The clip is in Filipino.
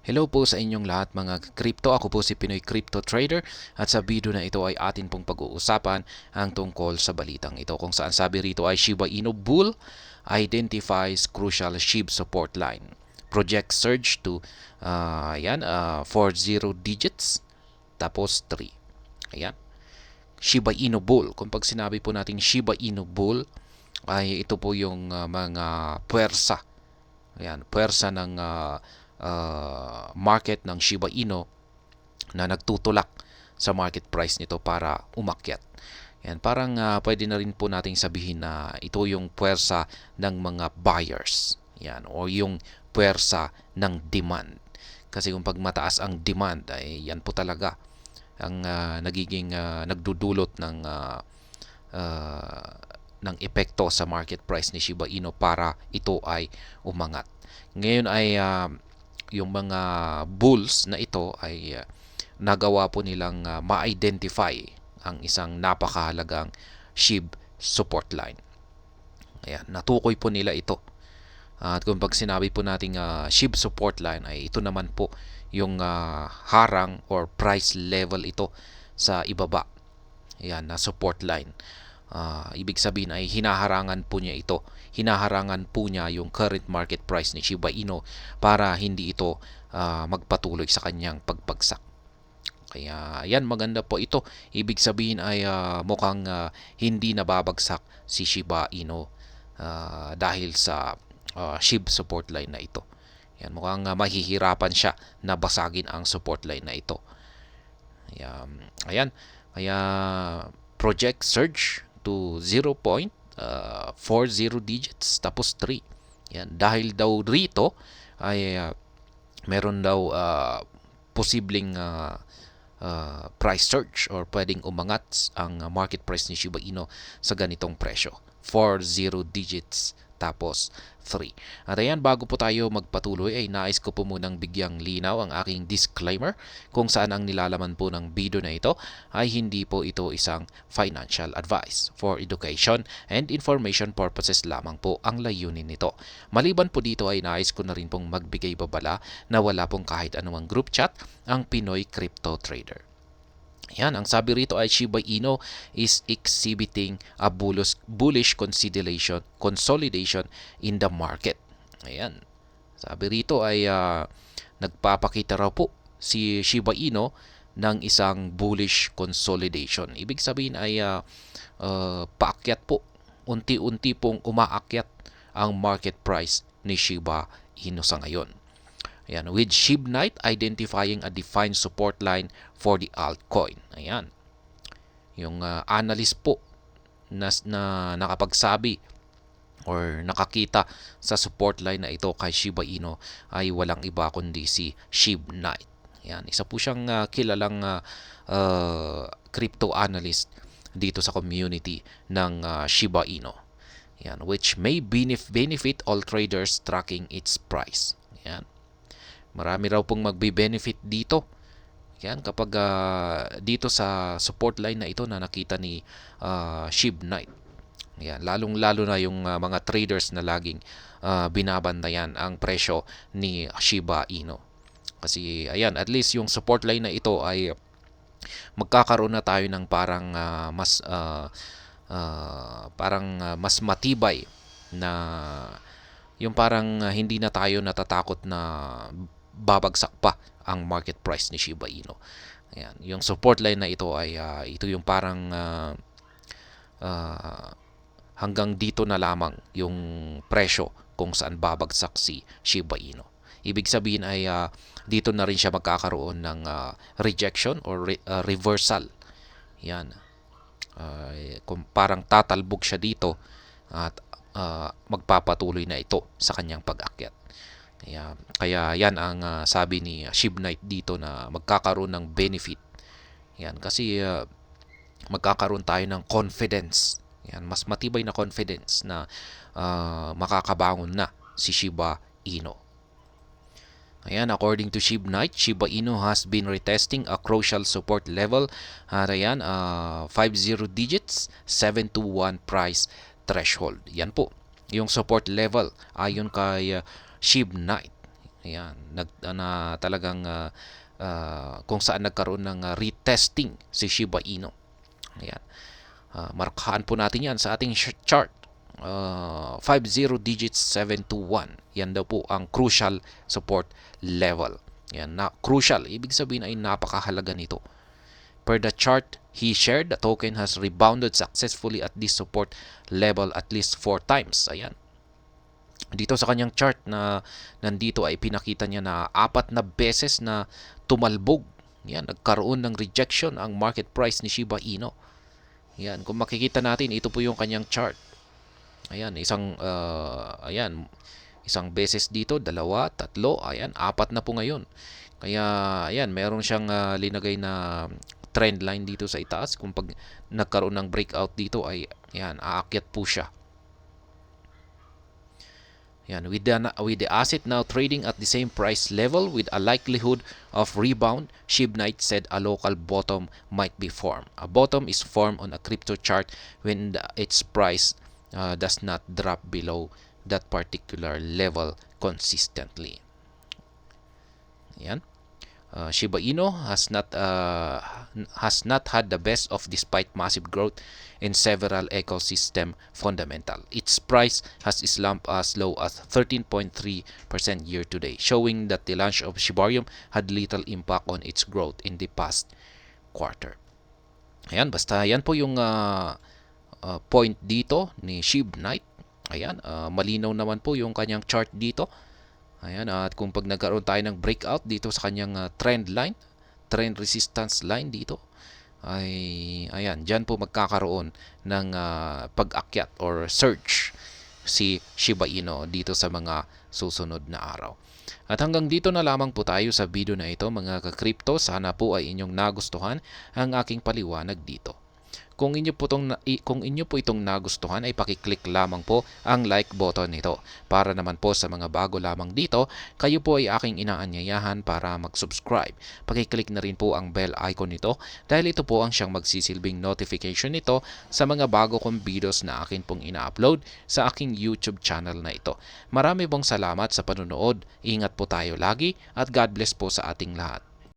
Hello po sa inyong lahat mga crypto. Ako po si Pinoy Crypto Trader at sa video na ito ay atin pong pag-uusapan ang tungkol sa balitang ito kung saan sabi rito ay Shiba Inu Bull identifies crucial SHIB support line. Project surge to 40 digits tapos 3. Ayan. Shiba Inu Bull. Kung pag sinabi po natin Shiba Inu Bull ay ito po yung mga puwersa. Ayan, puwersa ng market ng Shiba Inu na nagtutulak sa market price nito para umakyat. Yan, parang pwede na rin po nating sabihin na ito yung puwersa ng mga buyers. Yan, o yung puwersa ng demand. Kasi kung pag mataas ang demand, ay yan po talaga ang nagiging nagdudulot uh, ng epekto sa market price ni Shiba Inu para ito ay umangat. Ngayon ay yung mga bulls na ito ay nagawa po nilang ma-identify ang isang napakahalagang SHIB support line. Ayan, natukoy po nila ito. At kung pag sinabi po nating SHIB support line ay ito naman po yung harang or price level ito sa ibaba. Ayan, na support line. Ibig sabihin ay hinaharangan po niya ito. Hinaharangan po niya yung current market price ni Shiba Inu para hindi ito magpatuloy sa kanyang pagbagsak. Kaya yan, maganda po ito. Ibig sabihin ay mukhang hindi nababagsak si Shiba Inu dahil sa SHIB support line na ito. Yan, mukhang mahihirapan siya na basagin ang support line na ito. Ayan. Kaya project surge to 0.40 digits tapos 3. Yan, dahil daw rito ay meron daw posibleng price surge or pwedeng umangat ang market price ni Shiba Inu sa ganitong presyo. 40 digits tapos 3. At ayan, bago po tayo magpatuloy ay nais ko po munang bigyang linaw ang aking disclaimer kung saan ang nilalaman po ng video na ito ay hindi po ito isang financial advice. For education and information purposes lamang po ang layunin nito. Maliban po dito ay nais ko na rin pong magbigay babala na wala pong kahit anumang group chat ang Pinoy Crypto Trader. Yan, ang sabi rito ay Shiba Inu is exhibiting a bullish consolidation in the market. Ayan. Sabi rito ay nagpapakita raw po si Shiba Inu ng isang bullish consolidation. Ibig sabihin ay paakyat po. Unti-unti pong umaakyat ang market price ni Shiba Inu sa ngayon. Ayan, with SHIB Knight identifying a defined support line for the altcoin. Ayan. Yung analyst po na nakapagsabi or nakakita sa support line na ito kay Shiba Inu ay walang iba kundi si SHIB Knight. Ayan, isa po siyang kilalang crypto analyst dito sa community ng Shiba Inu. Ayan, which may benefit all traders tracking its price. Ayan. Marami raw pong magbe-benefit dito. Yan, kapag dito sa support line na ito na nakita ni SHIB Knight. Yan, lalong-lalo na yung mga traders na laging binabantayan ang presyo ni Shiba Inu. Kasi ayan, at least yung support line na ito ay magkakaroon na tayo ng parang mas matibay na yung parang hindi na tayo natatakot na babagsak pa ang market price ni Shiba Inu. Ayan, yung support line na ito ay ito yung parang hanggang dito na lamang yung presyo kung saan babagsak si Shiba Inu. Ibig sabihin ay dito na rin siya magkakaroon ng rejection or reversal. Yan. Kung parang tatalbog siya dito at magpapatuloy na ito sa kanyang pag-akyat. Kaya yan ang sabi ni SHIB Knight dito na magkakaroon ng benefit. Yan, kasi magkakaroon tayo ng confidence. Yan, mas matibay na confidence na makakabangon na si Shiba Inu. Ayan, according to SHIB Knight, Shiba Inu has been retesting a crucial support level. At ayan, 50 digits, 721 price threshold. Yan po, yung support level ayon kay SHIB Knight. Ayan, na talagang kung saan nagkaroon ng retesting si Shiba Inu. Ayan. Markahan po natin yan sa ating chart. 50 digits 721. Yan daw po ang crucial support level. Yan, crucial. Ibig sabihin ay napakahalaga nito. Per the chart he shared, the token has rebounded successfully at this support level at least 4 times. Ayan. Dito sa kanyang chart na nandito ay pinakita niya na 4 na beses na tumalbog. Yan, nagkaroon ng rejection ang market price ni Shiba Inu. Yan, kung makikita natin, ito po yung kanyang chart. Ayan, isang beses dito, 2, 3, ayan, 4 na po ngayon. Kaya, ayan, meron siyang linagay na trend line dito sa itaas. Kung pag nagkaroon ng breakout dito ay, ayan, aakyat po siya. Ayan, with the asset now trading at the same price level with a likelihood of rebound, SHIB Knight said a local bottom might be formed. A bottom is formed on a crypto chart when its price does not drop below that particular level consistently. Ayan. Shiba Inu has not had the best of despite massive growth in several ecosystem fundamental. Its price has slumped as low as 13.3% year to date, showing that the launch of Shibarium had little impact on its growth in the past quarter. Ayan, basta yan po yung point dito ni SHIB Knight. Ayan, malinaw naman po yung kanyang chart dito. Ayan, at kung pag nagkaroon tayo ng breakout dito sa kanyang trend line, trend resistance line dito, ay ayan, dyan po magkakaroon ng pag-akyat or surge si Shiba Inu dito sa mga susunod na araw. At hanggang dito na lamang po tayo sa video na ito mga ka-crypto. Sana po ay inyong nagustuhan ang aking paliwanag dito. Kung inyo po itong nagustuhan ay paki-click lamang po ang like button nito. Para naman po sa mga bago lamang dito, kayo po ay aking inaanyayahan para mag-subscribe. Paki-click na rin po ang bell icon nito dahil ito po ang siyang magsisilbing notification nito sa mga bago kong videos na akin pong ina-upload sa aking YouTube channel na ito. Marami pong salamat sa panonood. Ingat po tayo lagi at God bless po sa ating lahat.